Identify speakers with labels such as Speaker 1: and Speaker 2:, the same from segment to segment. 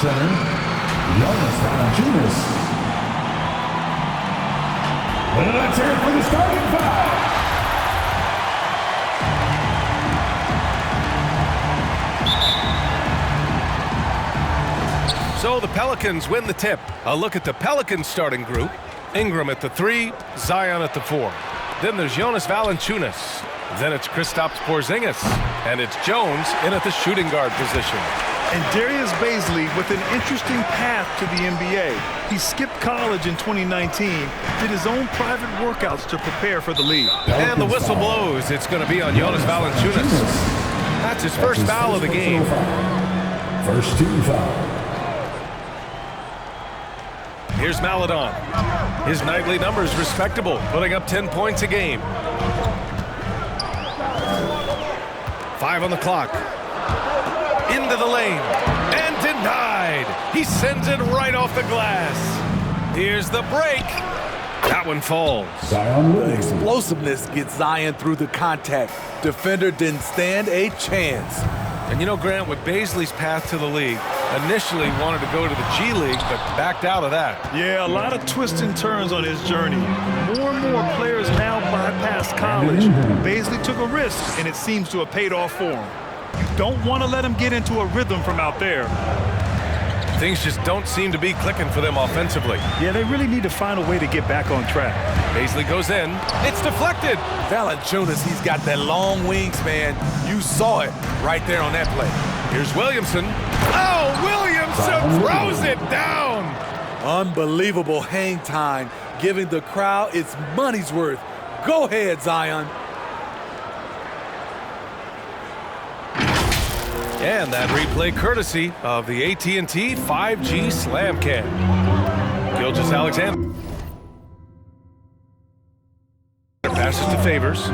Speaker 1: center, Jonas Valanciunas. Let's hear it for the starting five.
Speaker 2: So the Pelicans win the tip. A look at the Pelicans starting group. Ingram at the 3, Zion at the 4. Then there's Jonas Valanciunas. Then it's Kristaps Porzingis. And it's Jones in at the shooting guard position.
Speaker 3: And Darius Bazley with an interesting path to the NBA. He skipped college in 2019, did his own private workouts to prepare for the league.
Speaker 2: And the whistle blows. It's going to be on Jonas Valanciunas. That's his first foul of the game.
Speaker 1: First team foul.
Speaker 2: Here's Maledon. His nightly numbers respectable, putting up 10 points a game. 5 on the clock. Into the lane. And denied. He sends it right off the glass. Here's the break. That one falls.
Speaker 4: The explosiveness gets Zion through the contact. Defender didn't stand a chance.
Speaker 2: And you know, Grant, with Bazley's path to the league, initially wanted to go to the G League, but backed out of that.
Speaker 3: Yeah, a lot of twists and turns on his journey. More and more players now bypass college. Bazley took a risk, and it seems to have paid off for him. You don't want to let him get into a rhythm from out there.
Speaker 2: Things just don't seem to be clicking for them offensively.
Speaker 3: Yeah, they really need to find a way to get back on track.
Speaker 2: Bazley goes in. It's deflected.
Speaker 4: Valanciunas, he's got that long wingspan. You saw it right there on that play.
Speaker 2: Here's Williamson. Oh, Williamson throws it down.
Speaker 4: Unbelievable hang time, giving the crowd its money's worth. Go ahead, Zion.
Speaker 2: And that replay courtesy of the AT&T 5G Slam Cam. Gilgeous-Alexander passes to Favors.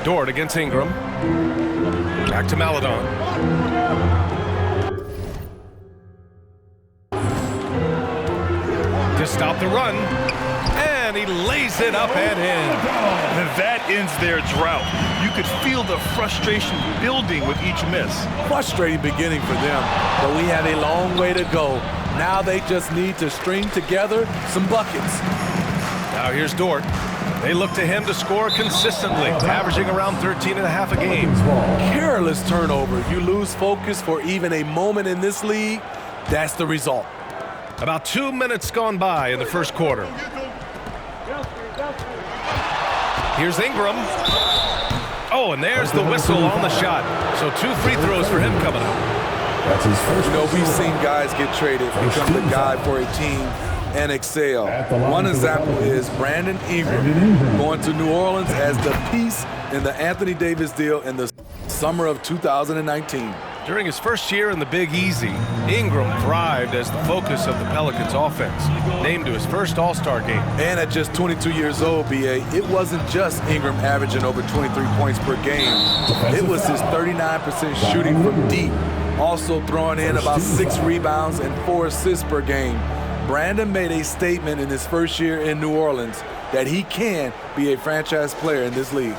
Speaker 2: Dort against Ingram. Back to Maledon. To stop the run. And he lays it up and in.
Speaker 3: And that ends their drought. You could feel the frustration building with each miss.
Speaker 4: Frustrating beginning for them, but we have a long way to go. Now they just need to string together some buckets.
Speaker 2: Now here's Dort. They look to him to score consistently, averaging around 13.5 a game.
Speaker 4: Careless turnover. You lose focus for even a moment in this league. That's the result.
Speaker 2: About 2 minutes gone by in the first quarter. Here's Ingram. Oh, and there's the whistle on the shot. So 2 free throws for him coming up.
Speaker 1: That's his first.
Speaker 4: You know, we've seen guys get traded, become the guy for a team, and excel. One example is Brandon Ingram going to New Orleans as the piece in the Anthony Davis deal in the summer of 2019.
Speaker 2: During his first year in the Big Easy, Ingram thrived as the focus of the Pelicans offense, named to his first All-Star game.
Speaker 4: And at just 22 years old, B.A., it wasn't just Ingram averaging over 23 points per game. It was his 39% shooting from deep, also throwing in about 6 rebounds and 4 assists per game. Brandon made a statement in his first year in New Orleans that he can be a franchise player in this league.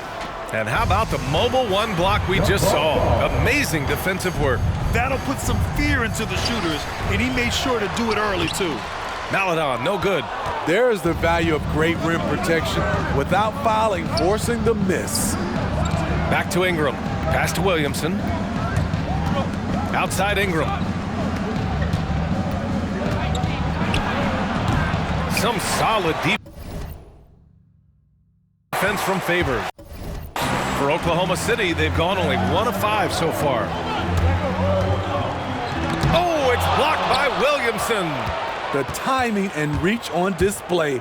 Speaker 2: And how about the mobile 1 block we just saw? Amazing defensive work.
Speaker 3: That'll put some fear into the shooters, and he made sure to do it early, too.
Speaker 2: Maledon, no good.
Speaker 4: There is the value of great rim protection without fouling, forcing the miss.
Speaker 2: Back to Ingram. Pass to Williamson. Outside Ingram. Some solid defense from Favors. For Oklahoma City, they've gone only 1 of 5 so far. Oh, it's blocked by Williamson.
Speaker 4: The timing and reach on display.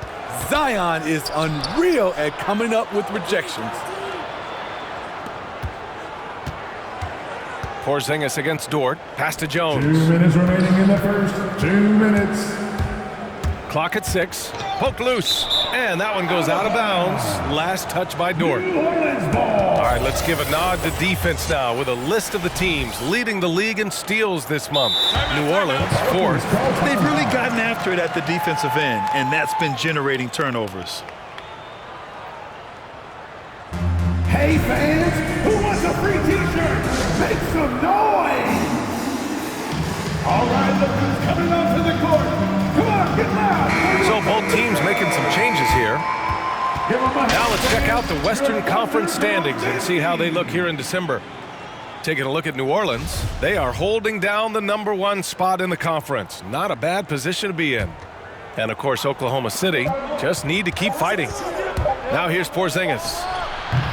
Speaker 4: Zion is unreal at coming up with rejections.
Speaker 2: Porzingis against Dort. Pass to Jones.
Speaker 1: 2 minutes remaining in the first. 2 minutes.
Speaker 2: Clock at 6. Poked loose. And that one goes out of bounds. Last touch by Dort. All right, let's give a nod to defense now with a list of the teams leading the league in steals this month. New Orleans, 4th.
Speaker 3: They've really gotten after it at the defensive end, and that's been generating turnovers.
Speaker 1: Hey fans, who wants to a free t-shirt. Make some noise. All right, look who's coming onto the court. Come on, get loud.
Speaker 2: So both teams making some changes here. Now let's check out the Western Conference standings and see how they look here in December. Taking a look at New Orleans, they are holding down the #1 spot in the conference. Not a bad position to be in. And of course, Oklahoma City just need to keep fighting. Now here's Porzingis.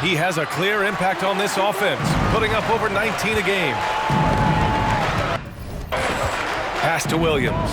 Speaker 2: He has a clear impact on this offense, putting up over 19 a game. Pass to Williams.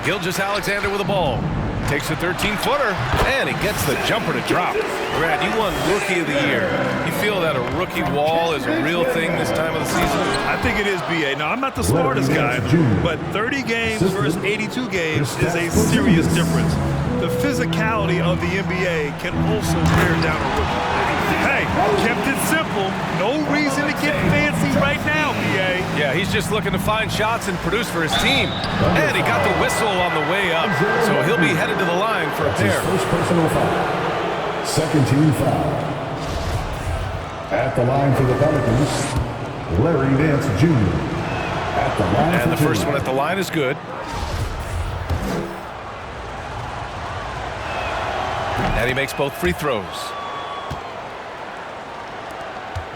Speaker 2: Gilgeous-Alexander with the ball. Takes a 13-footer, and he gets the jumper to drop. Brad, you won Rookie of the Year. You feel that a rookie wall is a real thing this time of the season?
Speaker 3: I think it is, B.A. Now, I'm not the smartest guy, but 30 games versus 82 games is a serious difference. The physicality of the NBA can also wear down a rookie. Hey, kept it simple. No reason to get fancy right now, B.A.
Speaker 2: Yeah, he's just looking to find shots and produce for his team. And he got the whistle on the way up, so he'll be headed to the line for a pair.
Speaker 1: First personal foul. Second team foul. At the line for the Pelicans, Larry Nance Jr. At the line
Speaker 2: and
Speaker 1: for
Speaker 2: the first one at the line is good. And he makes both free throws.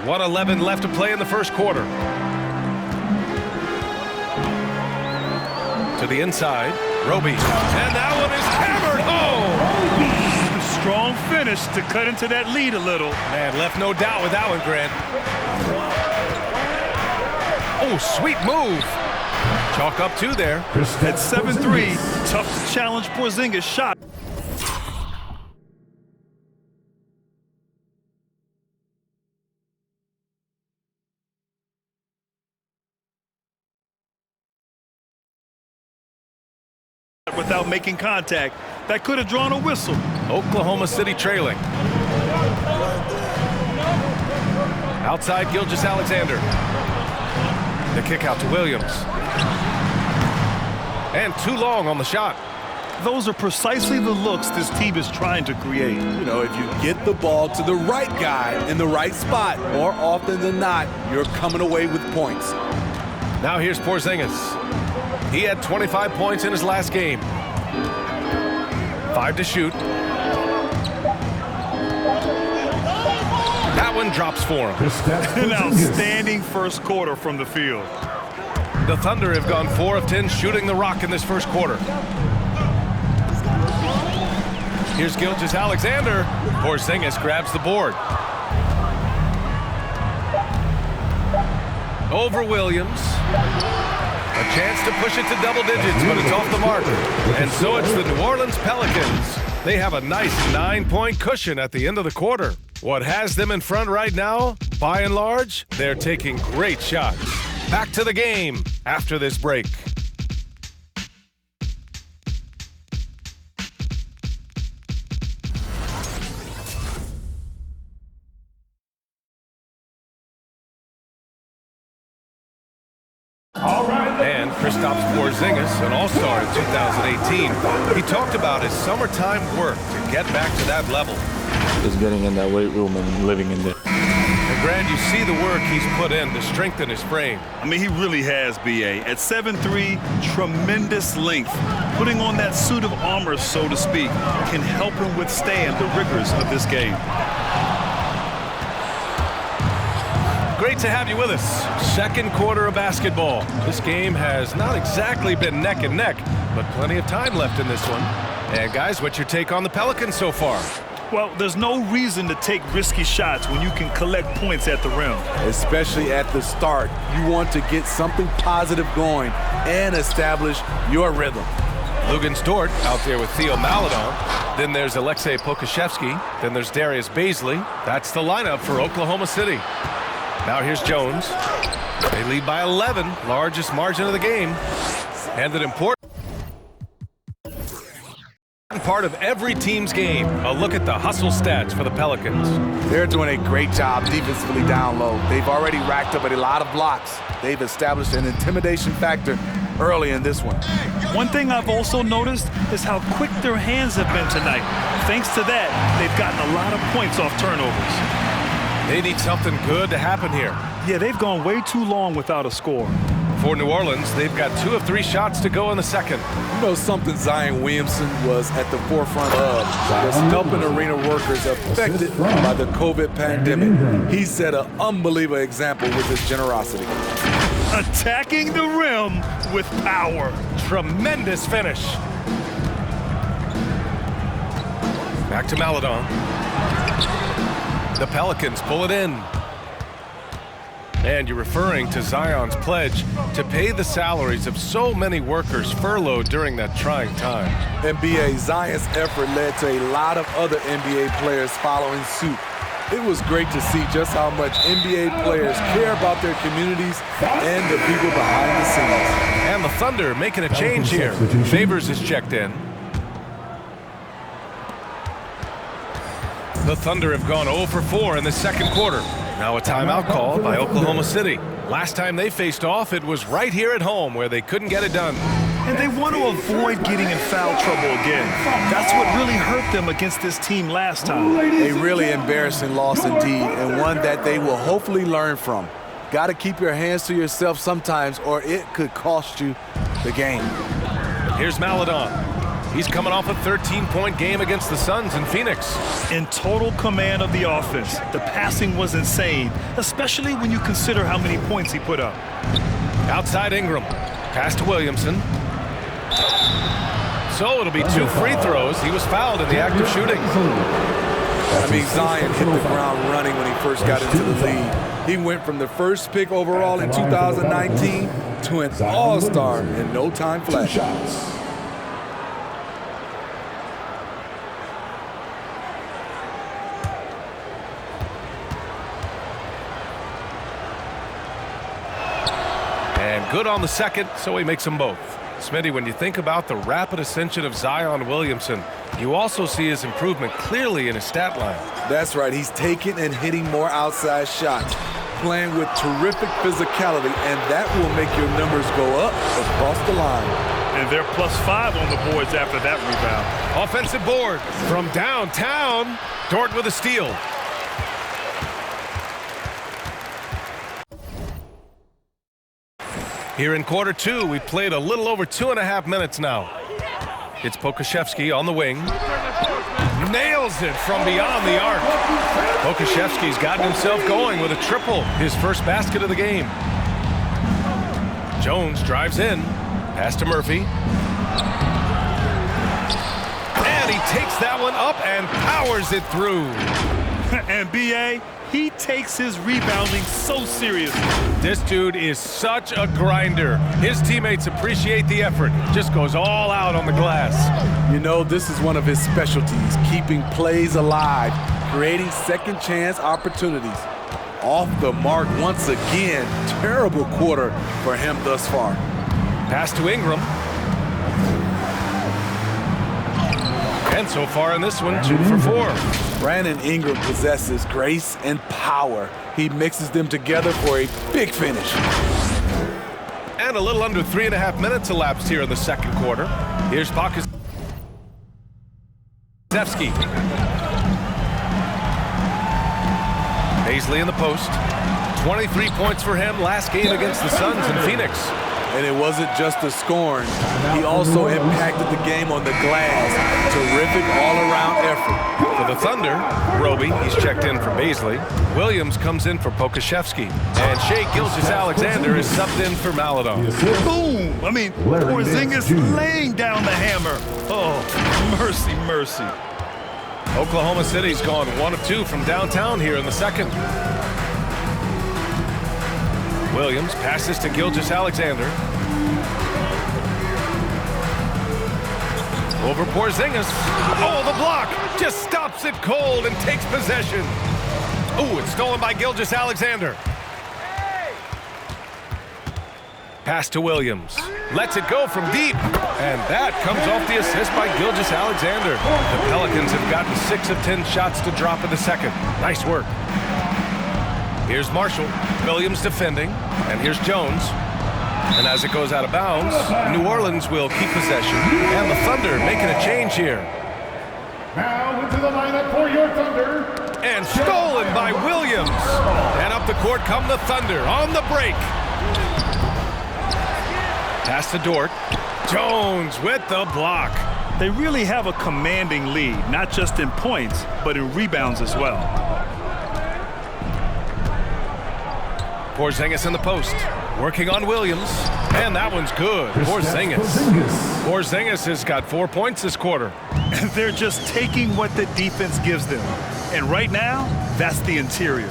Speaker 2: 1:11 left to play in the first quarter. To the inside, Roby. And that one is hammered home.
Speaker 3: Strong finish to cut into that lead a little.
Speaker 2: Man, left no doubt with that one, Grant. Oh, sweet move. Chalk up 2 there.
Speaker 3: At 7-3, tough to challenge Porzingis' shot. Without making contact, that could have drawn a whistle.
Speaker 2: Oklahoma City trailing. Outside, Gilgeous-Alexander. The kick out to Williams. And too long on the shot.
Speaker 3: Those are precisely the looks this team is trying to create.
Speaker 4: You know, if you get the ball to the right guy in the right spot, more often than not, you're coming away with points.
Speaker 2: Now here's Porzingis. He had 25 points in his last game. 5 to shoot. That one drops for him.
Speaker 3: An outstanding first quarter from the field.
Speaker 2: The Thunder have gone 4 of 10 shooting the rock in this first quarter. Here's Gilgeous-Alexander. Porzingis grabs the board. Over Williams. A chance to push it to double digits, but it's off the mark. And so it's the New Orleans Pelicans. They have a nice 9-point cushion at the end of the quarter. What has them in front right now, by and large, they're taking great shots. Back to the game after this break. And Kristaps Porzingis, an all-star in 2018, he talked about his summertime work to get back to that level.
Speaker 5: Just getting in that weight room and living in there.
Speaker 2: And Grant, you see the work he's put in to strengthen his frame.
Speaker 3: I mean, he really has, B.A. At 7'3", tremendous length. Putting on that suit of armor, so to speak, can help him withstand the rigors of this game.
Speaker 2: Great to have you with us. Second quarter of basketball. This game has not exactly been neck and neck, but plenty of time left in this one. And guys, what's your take on the Pelicans so far?
Speaker 3: Well, there's no reason to take risky shots when you can collect points at the rim.
Speaker 4: Especially at the start. You want to get something positive going and establish your rhythm.
Speaker 2: Luguentz Dort out there with Theo Maledon. Then there's Alexei Pokusevski. Then there's Darius Baisley. That's the lineup for Oklahoma City. Now here's Jones. They lead by 11, largest margin of the game. And an important part of every team's game. A look at the hustle stats for the Pelicans.
Speaker 4: They're doing a great job defensively down low. They've already racked up a lot of blocks. They've established an intimidation factor early in this one.
Speaker 3: One thing I've also noticed is how quick their hands have been tonight. thanks to that, they've gotten a lot of points off turnovers.
Speaker 2: They need something good to happen here.
Speaker 3: Yeah, they've gone way too long without a score.
Speaker 2: For New Orleans, they've got 2 of 3 shots to go in the second.
Speaker 4: You know something Zion Williamson was at the forefront of was helping arena workers affected by the COVID pandemic. He set an unbelievable example with his generosity.
Speaker 3: Attacking the rim with power.
Speaker 2: Tremendous finish. Back to Maledon. The Pelicans pull it in. And you're referring to Zion's pledge to pay the salaries of so many workers furloughed during that trying time.
Speaker 4: NBA, Zion's effort led to a lot of other NBA players following suit. It was great to see just how much NBA players care about their communities and the people behind the scenes.
Speaker 2: And the Thunder making a change here. Favors is checked in. The Thunder have gone 0 for 4 in the second quarter. Now a timeout called by Oklahoma City. Last time they faced off, it was right here at home where they couldn't get it done.
Speaker 3: And they want to avoid getting in foul trouble again. That's what really hurt them against this team last time.
Speaker 4: A really embarrassing loss indeed, and one that they will hopefully learn from. Got to keep your hands to yourself sometimes, or it could cost you the game.
Speaker 2: Here's Maledon. He's coming off a 13-point game against the Suns in Phoenix.
Speaker 3: In total command of the offense. The passing was insane, especially when you consider how many points he put up.
Speaker 2: Outside Ingram. Pass to Williamson. So it'll be 2 free throws. He was fouled in the act of shooting.
Speaker 4: I mean, Zion hit the ground running when he first got into the league. He went from the first pick overall in 2019 to an all-star in no time flat.
Speaker 2: And good on the second, so he makes them both. Smitty, when you think about the rapid ascension of Zion Williamson, you also see his improvement clearly in his stat line.
Speaker 4: That's right. He's taking and hitting more outside shots, playing with terrific physicality, and that will make your numbers go up across the line.
Speaker 3: And they're +5 on the boards after that rebound.
Speaker 2: Offensive board from downtown. Dort with a steal. Here in quarter 2, we played a little over 2.5 minutes now. It's Pokusevski on the wing. Nails it from beyond the arc. Pokusevski's gotten himself going with a triple, his first basket of the game. Jones drives in. Pass to Murphy. And he takes that one up and powers it through.
Speaker 3: And B.A., he takes his rebounding so seriously.
Speaker 2: This dude is such a grinder. His teammates appreciate the effort. Just goes all out on the glass.
Speaker 4: You know, this is one of his specialties, keeping plays alive, creating second chance opportunities. Off the mark once again. Terrible quarter for him thus far.
Speaker 2: Pass to Ingram. And so far in this one, 2 for 4.
Speaker 4: Brandon Ingram possesses grace and power. He mixes them together for a big finish.
Speaker 2: And a little under 3.5 minutes elapsed here in the second quarter. Here's Pokusevski. Paisley in the post. 23 points for him last game against the Suns in Phoenix.
Speaker 4: And it wasn't just the scoring. He also impacted the game on the glass. Terrific all-around effort.
Speaker 2: For the Thunder, Roby, he's checked in for Paisley. Williams comes in for Pokusevski. And Shai Gilgeous-Alexander is subbed in for Maledon.
Speaker 3: Boom! I mean, Porzingis laying down the hammer. Oh, mercy, mercy.
Speaker 2: Oklahoma City's gone 1 of 2 from downtown here in the second. Williams passes to Gilgeous-Alexander. Over Porzingis. Oh, the block just stops it cold and takes possession. Oh, it's stolen by Gilgeous-Alexander. Pass to Williams. Lets it go from deep. And that comes off the assist by Gilgeous-Alexander. The Pelicans have gotten 6 of 10 shots to drop in the second. Nice work. Here's Marshall. Williams defending. And here's Jones. And as it goes out of bounds, New Orleans will keep possession. And the Thunder making a change here.
Speaker 1: Now into the lineup for your Thunder.
Speaker 2: And stolen by Williams. And up the court come the Thunder on the break. Pass to Dort. Jones with the block.
Speaker 3: They really have a commanding lead, not just in points, but in rebounds as well.
Speaker 2: Porzingis in the post. Working on Williams. And that one's good. Porzingis has got 4 points this quarter.
Speaker 3: And they're just taking what the defense gives them. And right now, that's the interior.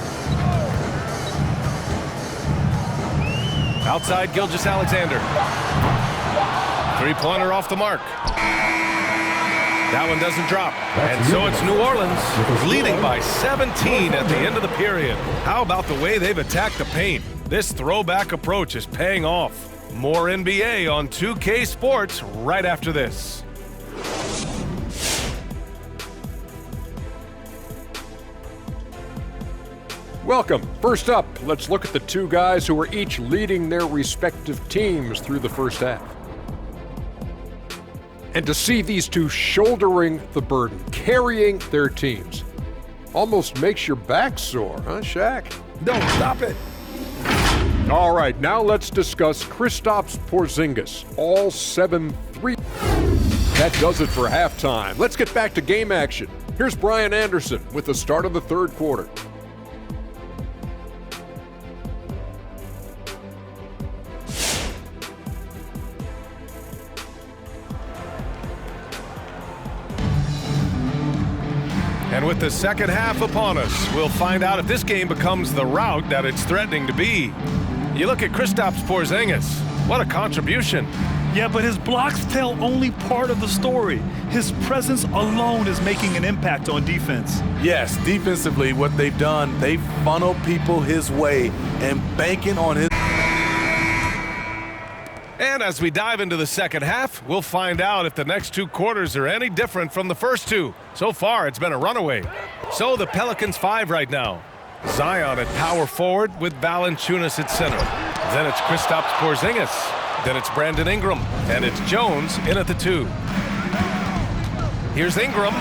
Speaker 2: Outside Gilgeous-Alexander. Three-pointer off the mark. That one doesn't drop. And so it's New Orleans leading by 17 at the end of the period. How about the way they've attacked the paint? This throwback approach is paying off. More NBA on 2K Sports right after this.
Speaker 6: Welcome. First up, let's look at the two guys who are each leading their respective teams through the first half. And to see these two shouldering the burden, carrying their teams, almost makes your back sore, huh, Shaq?
Speaker 4: Don't stop it.
Speaker 6: All right, now let's discuss Kristaps Porzingis, all 7-3. That does it for halftime. Let's get back to game action. Here's Brian Anderson with the start of the third quarter.
Speaker 2: And with the second half upon us, we'll find out if this game becomes the rout that it's threatening to be. You look at Kristaps Porzingis. What a contribution.
Speaker 3: Yeah, but his blocks tell only part of the story. His presence alone is making an impact on defense.
Speaker 4: Yes, defensively, what they've done, they've funneled people his way and banking on his.
Speaker 2: And as we dive into the second half, we'll find out if the next two quarters are any different from the first two. So far, it's been a runaway. So the Pelicans 5 right now. Zion at power forward with Valanciunas at center. Then it's Kristaps Porzingis. Then it's Brandon Ingram. And it's Jones in at the 2. Here's Ingram.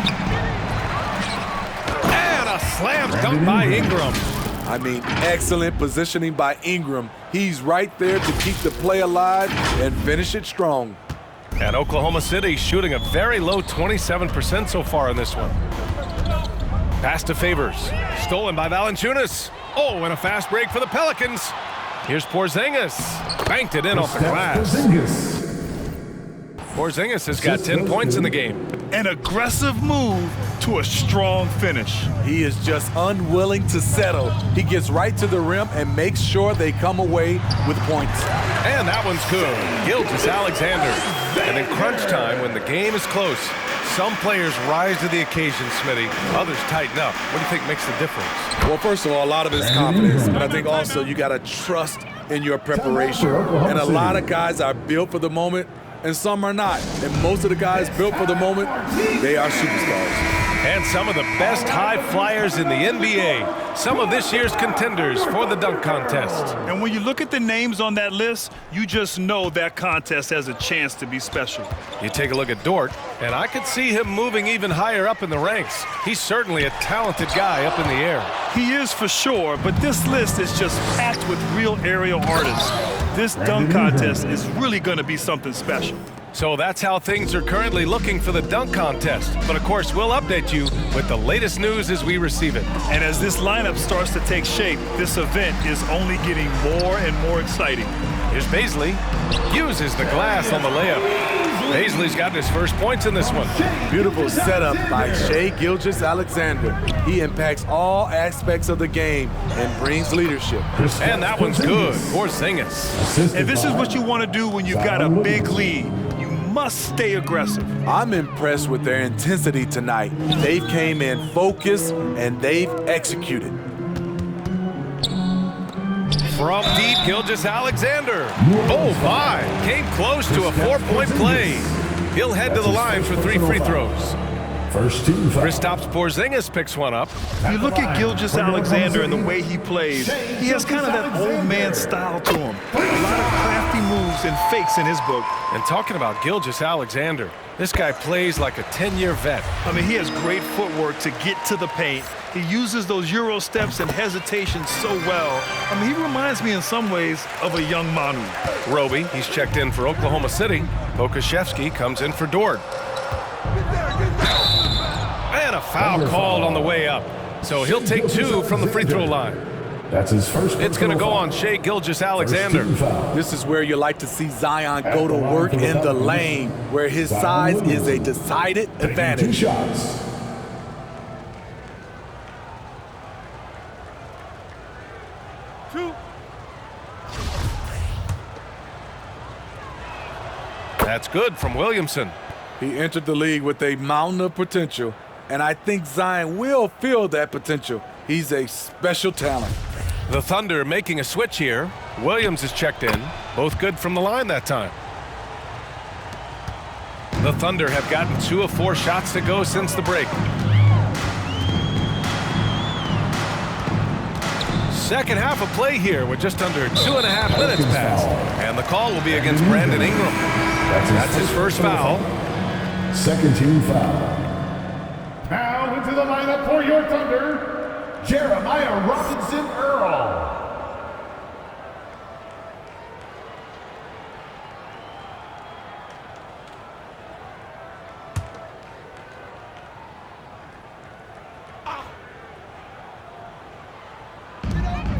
Speaker 2: And a slam dunk by Ingram.
Speaker 4: I mean, excellent positioning by Ingram. He's right there to keep the play alive and finish it strong.
Speaker 2: And Oklahoma City shooting a very low 27% so far in this one. Pass to Favors. Stolen by Valanciunas. Oh, and a fast break for the Pelicans. Here's Porzingis. Banked it in off the glass. Porzingis has got 10 points in the game.
Speaker 3: An aggressive move to a strong finish.
Speaker 4: He is just unwilling to settle. He gets right to the rim and makes sure they come away with points.
Speaker 2: And that one's good. Gilgeous-Alexander. And in crunch time, when the game is close, some players rise to the occasion, Smitty. Others tighten up. What do you think makes the difference?
Speaker 4: Well, first of all, a lot of it is confidence, but I think also you got to trust in your preparation. And a lot of guys are built for the moment, and some are not. And most of the guys built for the moment, they are superstars.
Speaker 2: And some of the best high flyers in the NBA. Some of this year's contenders for the dunk contest.
Speaker 3: And when you look at the names on that list, you just know that contest has a chance to be special.
Speaker 2: You take a look at Dort, and I could see him moving even higher up in the ranks. He's certainly a talented guy up in the air.
Speaker 3: He is for sure, but this list is just packed with real aerial artists. This dunk contest is really going to be something special.
Speaker 2: So that's how things are currently looking for the dunk contest. But of course, we'll update you with the latest news as we receive it.
Speaker 3: And as this lineup starts to take shape, this event is only getting more and more exciting.
Speaker 2: Here's Baisley. Uses the glass on the layup. Baisley's got his first points in this one.
Speaker 4: Beautiful setup by Shai Gilgeous-Alexander. He impacts all aspects of the game and brings leadership.
Speaker 2: And that one's good. Porzingis.
Speaker 3: And this is what you want to do when you've got a big lead. Must stay aggressive.
Speaker 4: I'm impressed with their intensity tonight. They've came in focused and they've executed.
Speaker 2: From deep, Gilgeous-Alexander. Oh my, came close to a 4-point play. He'll head to the line for 3 free throws.
Speaker 1: First team foul.
Speaker 2: Kristaps Porzingis picks one up.
Speaker 3: You look at Gilgeous Alexander and the way he plays, he has kind of that old man style to him. A lot of crafty moves and fakes in his book.
Speaker 2: And talking about Gilgeous Alexander, this guy plays like a 10-year vet.
Speaker 3: I mean, he has great footwork to get to the paint. He uses those Euro steps and hesitations so well. I mean, he reminds me in some ways of a young Manu.
Speaker 2: Roby, he's checked in for Oklahoma City. Pokashevsky comes in for Dort. And a foul called on the way up. So he'll take 2 from the free throw line.
Speaker 1: That's his first.
Speaker 2: It's going to go on Shai Gilgeous-Alexander.
Speaker 4: This is where you like to see Zion go to work in the lane, where his size is a decided advantage.
Speaker 1: 2 shots.
Speaker 2: That's good from Williamson.
Speaker 4: He entered the league with a mountain of potential, and I think Zion will feel that potential. He's a special talent.
Speaker 2: The Thunder making a switch here. Williams is checked in. Both good from the line that time. The Thunder have gotten 2 of 4 shots to go since the break. Second half of play here with just under 2.5 minutes passed. And the call will be against Brandon Ingram. That's his first foul.
Speaker 1: Second team foul. Now into the lineup for your Thunder, Jeremiah Robinson Earl.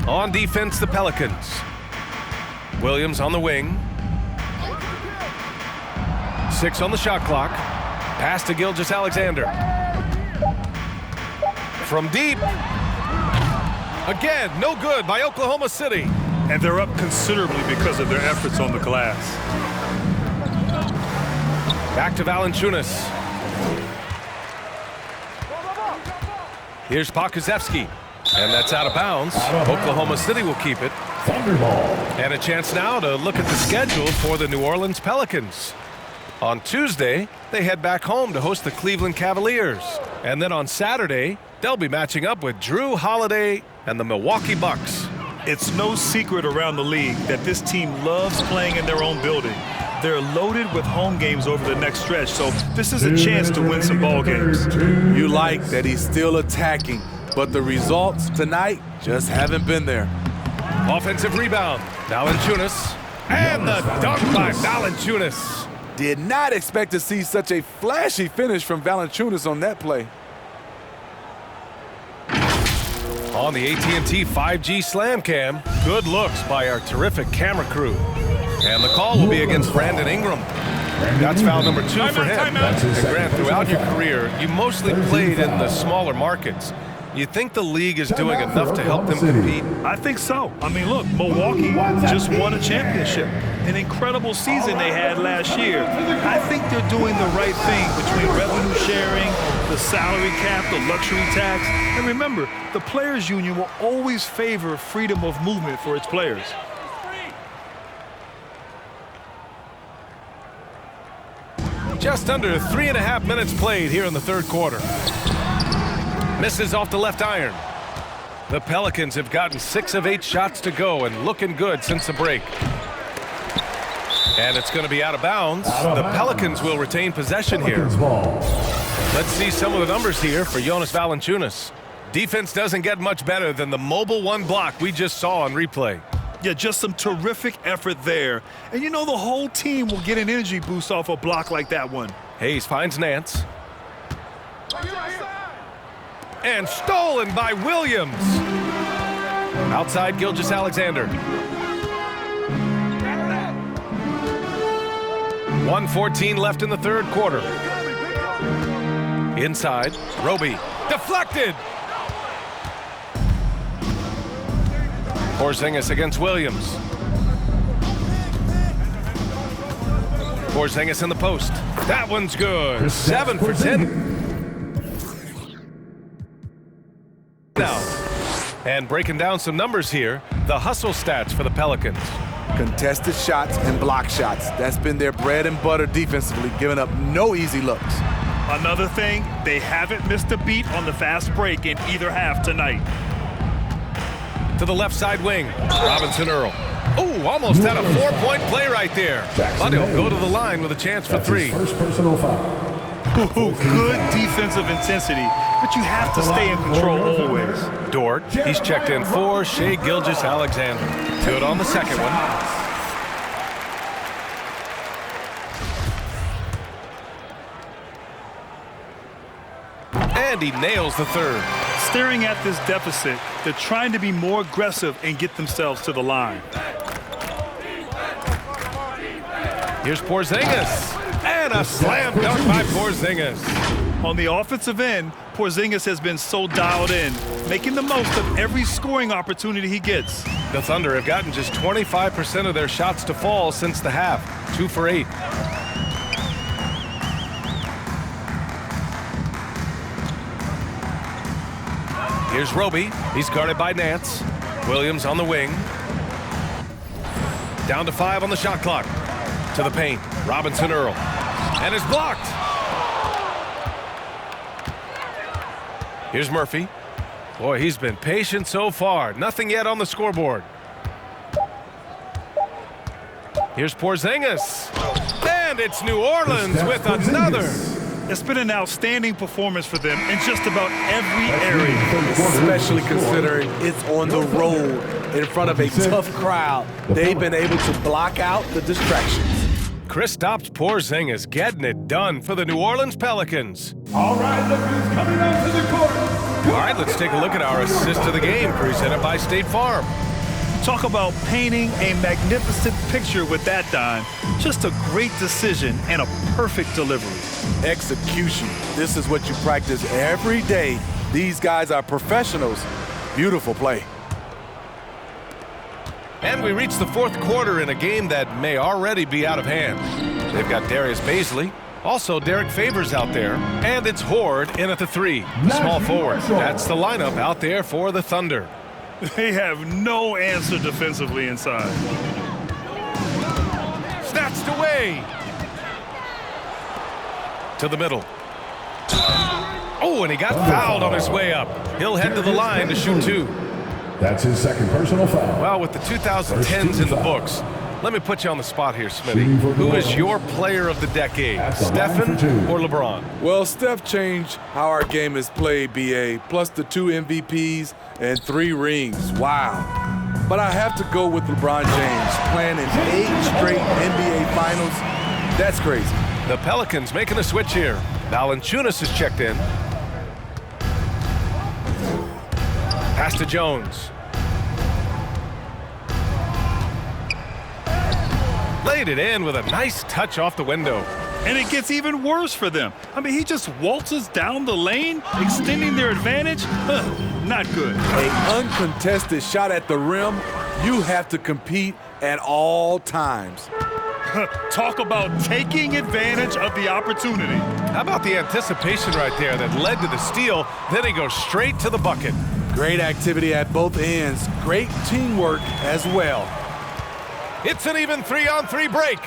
Speaker 2: On defense, the Pelicans. Williams on the wing. 6 on the shot clock. Pass to Gilgeous-Alexander. From deep. Again, no good by Oklahoma City.
Speaker 3: And they're up considerably because of their efforts on the glass.
Speaker 2: Back to Valanciunas. Here's Pokazevsky. And that's out of bounds. Oklahoma City will keep it.
Speaker 1: Thunderball.
Speaker 2: And a chance now to look at the schedule for the New Orleans Pelicans. On Tuesday, they head back home to host the Cleveland Cavaliers. And then on Saturday, they'll be matching up with Drew Holiday and the Milwaukee Bucks.
Speaker 3: It's no secret around the league that this team loves playing in their own building. They're loaded with home games over the next stretch, so this is a chance to win some ball games.
Speaker 4: You like that he's still attacking, but the results tonight just haven't been there.
Speaker 2: Offensive rebound. Valanciunas. And the dunk by Valanciunas.
Speaker 4: Did not expect to see such a flashy finish from Valanciunas on that play.
Speaker 2: On the AT&T 5G Slam Cam, good looks by our terrific camera crew. And the call will be against Brandon Ingram. That's foul number 2 for him. And Grant, throughout your career, you mostly played in the smaller markets. You think the league is doing enough to help them compete?
Speaker 3: I think so. I mean, look, Milwaukee just won a championship. An incredible season they had last year. I think they're doing the right thing between revenue sharing, the salary cap, the luxury tax. And remember, the Players Union will always favor freedom of movement for its players.
Speaker 2: Just under 3.5 minutes played here in the third quarter. Misses off the left iron. The Pelicans have gotten 6 of 8 shots to go and looking good since the break. And it's going to be out of bounds. The Pelicans will retain possession here. Let's see some of the numbers here for Jonas Valanciunas. Defense doesn't get much better than the mobile 1 block we just saw on replay.
Speaker 3: Yeah, just some terrific effort there. And you know the whole team will get an energy boost off a block like that one.
Speaker 2: Hayes finds Nance. And stolen by Williams. Outside Gilgeous-Alexander. 1:14 left in the third quarter. Inside, Roby. Deflected. Porzingis against Williams. Porzingis in the post. That one's good. 7 for 10. Now, and breaking down some numbers here, the hustle stats for the Pelicans.
Speaker 4: Contested shots and block shots. That's been their bread and butter defensively, giving up no easy looks.
Speaker 3: Another thing, they haven't missed a beat on the fast break in either half tonight.
Speaker 2: To the left side wing, Robinson Earl. Oh, almost had a 4-point play right there. But he'll go to the line with a chance for 3.
Speaker 1: First personal foul.
Speaker 3: Good defensive intensity, but you have to stay in control always.
Speaker 2: Dort, he's checked in for Shai Gilgeous-Alexander. Good on the second one. And he nails the third.
Speaker 3: Staring at this deficit, they're trying to be more aggressive and get themselves to the line.
Speaker 2: Here's Porzingis. And a slam dunk by Porzingis.
Speaker 3: On the offensive end, Porzingis has been so dialed in, making the most of every scoring opportunity he gets.
Speaker 2: The Thunder have gotten just 25% of their shots to fall since the half. 2 for 8. Here's Roby. He's guarded by Nance. Williams on the wing. Down to 5 on the shot clock. To the paint. Robinson Earl. And is blocked. Here's Murphy. Boy, he's been patient so far. Nothing yet on the scoreboard. Here's Porzingis. And it's New Orleans with another.
Speaker 3: It's been an outstanding performance for them in just about every area.
Speaker 4: Especially considering it's on the road in front of a tough crowd. They've been able to block out the distractions.
Speaker 2: Kristaps Porzingis getting it done for the New Orleans Pelicans.
Speaker 1: All right, look who's coming out to the court.
Speaker 2: All right, let's take a look at our assist of the game presented by State Farm.
Speaker 3: Talk about painting a magnificent picture with that, Don. Just a great decision and a perfect delivery.
Speaker 4: Execution. This is what you practice every day. These guys are professionals. Beautiful play.
Speaker 2: And we reach the fourth quarter in a game that may already be out of hand. They've got Darius Baisley, also Derek Favors out there, and it's Horde in at the 3. Small forward. That's the lineup out there for the Thunder.
Speaker 3: They have no answer defensively inside.
Speaker 2: Snatched away. To the middle. Oh, and he got fouled on his way up. He'll head to the line to shoot 2.
Speaker 1: That's his second personal foul.
Speaker 2: Well, with the 2010s in the books, let me put you on the spot here, Smitty. Who is your player of the decade, Stephen or LeBron?
Speaker 4: Well, Steph changed how our game is played, BA, plus the 2 MVPs and 3 rings. Wow. But I have to go with LeBron James, playing in 8 straight NBA Finals. That's crazy.
Speaker 2: The Pelicans making a switch here. Valanciunas is checked in. Pass to Jones. Laid it in with a nice touch off the window.
Speaker 3: And it gets even worse for them. I mean, he just waltzes down the lane, extending their advantage. Not good.
Speaker 4: An uncontested shot at the rim. You have to compete at all times.
Speaker 3: Talk about taking advantage of the opportunity.
Speaker 2: How about the anticipation right there that led to the steal? Then he goes straight to the bucket.
Speaker 4: Great activity at both ends. Great teamwork as well.
Speaker 2: It's an even 3-on-3 break.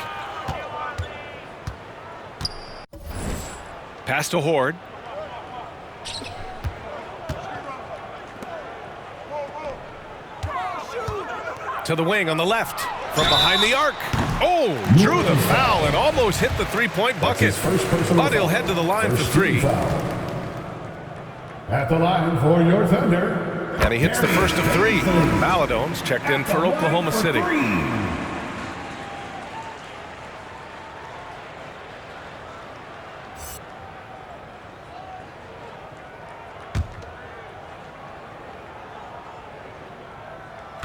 Speaker 2: Pass to Horde. To the wing on the left. From behind the arc. Oh, drew the foul and almost hit the 3-point bucket. But he'll head to the line for 3.
Speaker 1: At the line for your Thunder.
Speaker 2: And he hits the first of 3. Maladone's checked in for Oklahoma City.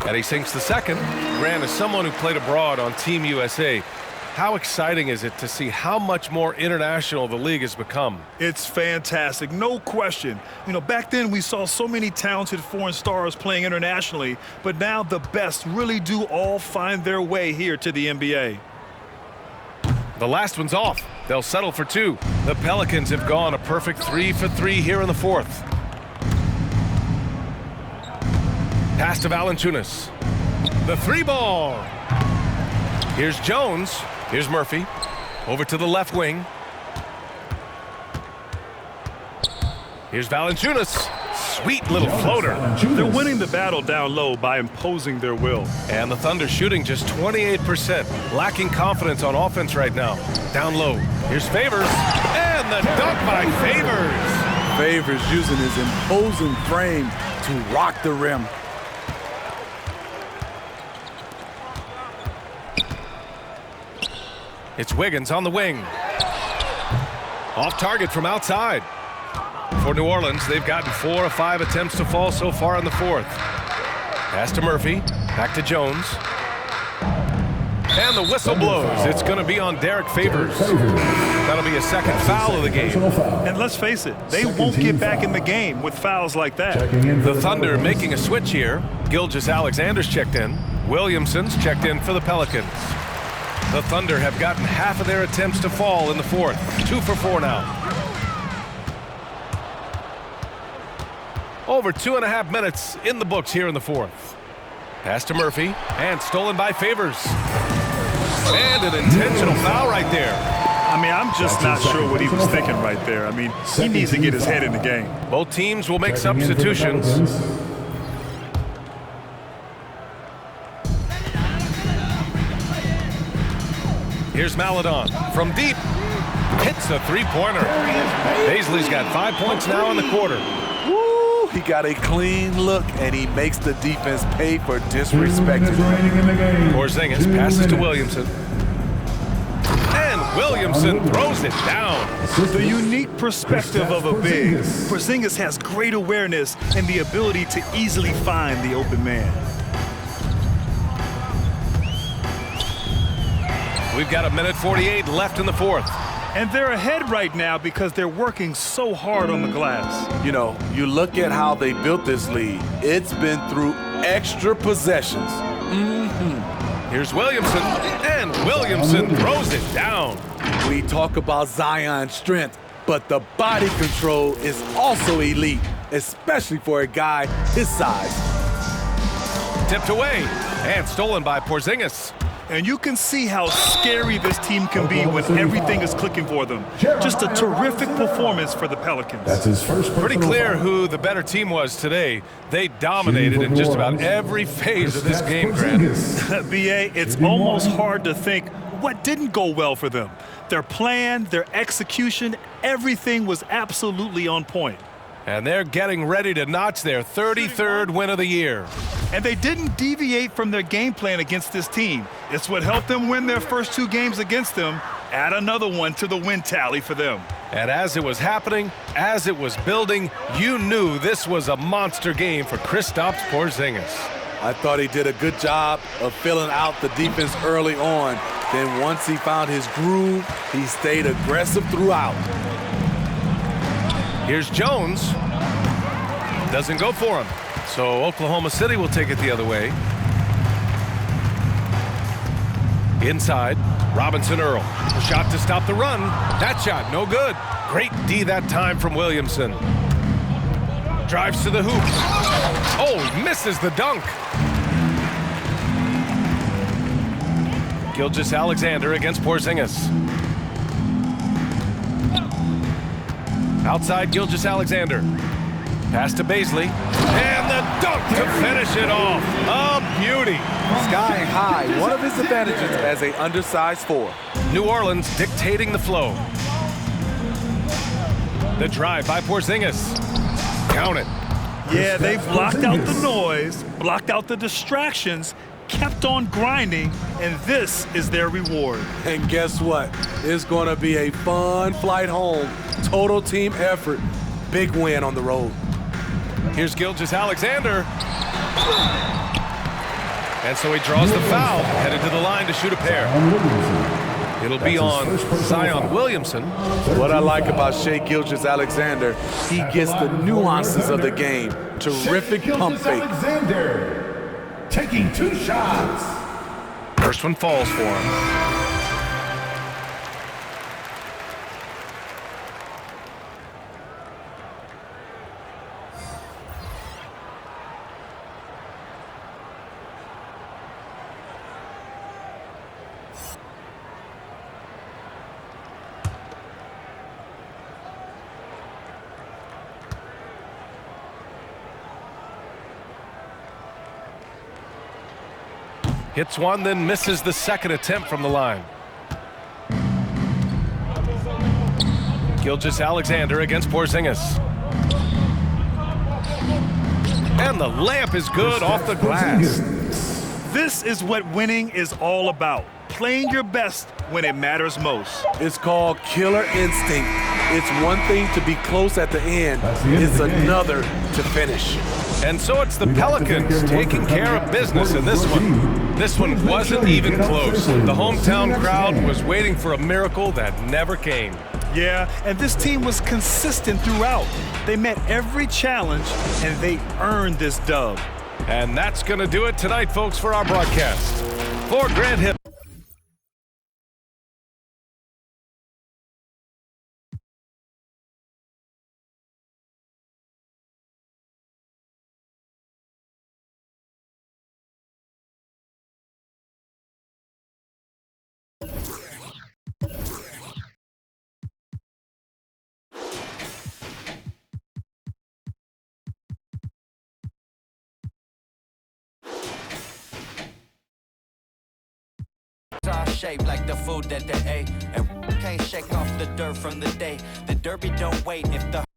Speaker 2: And he sinks the second. Grant, as someone who played abroad on Team USA, how exciting is it to see how much more international the league has become?
Speaker 3: It's fantastic, no question. You know, back then we saw so many talented foreign stars playing internationally, but now the best really do all find their way here to the NBA.
Speaker 2: The last one's off. They'll settle for 2. The Pelicans have gone a perfect 3 for 3 here in the fourth. Pass to Valanciunas. The 3-ball. Here's Jones. Here's Murphy. Over to the left wing. Here's Valanciunas. Sweet little floater.
Speaker 3: They're winning the battle down low by imposing their will.
Speaker 2: And the Thunder shooting just 28%. Lacking confidence on offense right now. Down low. Here's Favors. And the dunk by Favors.
Speaker 4: Favors using his imposing frame to rock the rim.
Speaker 2: It's Wiggins on the wing. Off target from outside. For New Orleans, they've gotten 4 of 5 attempts to fall so far in the fourth. Pass to Murphy. Back to Jones. And the whistle blows. It's going to be on Derek Favors. That'll be a second foul of the game.
Speaker 3: And let's face it, they won't get back in the game with fouls like that.
Speaker 2: The Thunder making a switch here. Gilgeous-Alexander's checked in. Williamson's checked in for the Pelicans. The Thunder have gotten half of their attempts to fall in the fourth. 2 for 4 now. Over 2.5 minutes in the books here in the fourth. Pass to Murphy, and stolen by Favors. And an intentional foul right there.
Speaker 3: I mean, I'm just not sure what he was thinking right there. I mean, he needs to get his head in the game.
Speaker 2: Both teams will make substitutions. Here's Maledon from deep. Hits a three-pointer. Baisley's got 5 points now in the quarter.
Speaker 4: Woo, he got a clean look, and he makes the defense pay for disrespecting him.
Speaker 2: Porzingis passes to Williamson. And Williamson throws it down.
Speaker 3: The unique perspective of a big. Porzingis has great awareness and the ability to easily find the open man.
Speaker 2: We've got 1:48 left in the fourth.
Speaker 3: And they're ahead right now because they're working so hard on the glass.
Speaker 4: You know, you look at how they built this lead. It's been through extra possessions.
Speaker 2: Here's Williamson, and Williamson throws it down.
Speaker 4: We talk about Zion's strength, but the body control is also elite, especially for a guy his size.
Speaker 2: Tipped away, and stolen by Porzingis.
Speaker 3: And you can see how scary this team can be when everything is clicking for them. Just a terrific performance for the Pelicans.
Speaker 1: That's his first.
Speaker 2: Pretty clear who the better team was today. They dominated in just about every phase of this game, Grant.
Speaker 3: B.A., it's almost hard to think what didn't go well for them. Their plan, their execution, everything was absolutely on point.
Speaker 2: And they're getting ready to notch their 33rd win of the year.
Speaker 3: And they didn't deviate from their game plan against this team. It's what helped them win their first 2 games against them. Add another one to the win tally for them.
Speaker 2: And as it was happening, as it was building, you knew this was a monster game for Kristaps Porzingis.
Speaker 4: I thought he did a good job of filling out the defense early on. Then once he found his groove, he stayed aggressive throughout.
Speaker 2: Here's Jones. Doesn't go for him. So Oklahoma City will take it the other way. Inside, Robinson Earl. A shot to stop the run. That shot, no good. Great D that time from Williamson. Drives to the hoop. Oh, misses the dunk. Gilgeous-Alexander against Porzingis. Outside Gilgeous-Alexander. Pass to Baisley. And the dunk to finish it off. A beauty.
Speaker 4: Sky high, one of his advantages as an undersized 4.
Speaker 2: New Orleans dictating the flow. The drive by Porzingis. Count it.
Speaker 3: Yeah, they blocked out the noise, blocked out the distractions, kept on grinding, and this is their reward.
Speaker 4: And guess what? It's going to be a fun flight home. Total team effort. Big win on the road.
Speaker 2: Here's Gilgeous-Alexander. And so he draws the foul, headed to the line to shoot a pair. It'll be on Zion Williamson.
Speaker 4: What I like about Shai Gilgeous-Alexander, he gets the nuances of the game. Terrific pump fake.
Speaker 1: Taking 2 shots.
Speaker 2: First one falls for him. Hits one, then misses the second attempt from the line. Gilgeous-Alexander against Porzingis. And the layup is good off the glass.
Speaker 3: This is what winning is all about. Playing your best when it matters most.
Speaker 4: It's called killer instinct. It's one thing to be close at the end. It's another to finish.
Speaker 2: And so it's the Pelicans taking care of business in this one. This one wasn't even close. The hometown crowd was waiting for a miracle that never came.
Speaker 3: Yeah, and this team was consistent throughout. They met every challenge, and they earned this dub.
Speaker 2: And that's going to do it tonight, folks, for our broadcast. For Grant Hill.
Speaker 7: Shaped like the food that they ate, and can't shake off the dirt from the day. The derby don't wait if the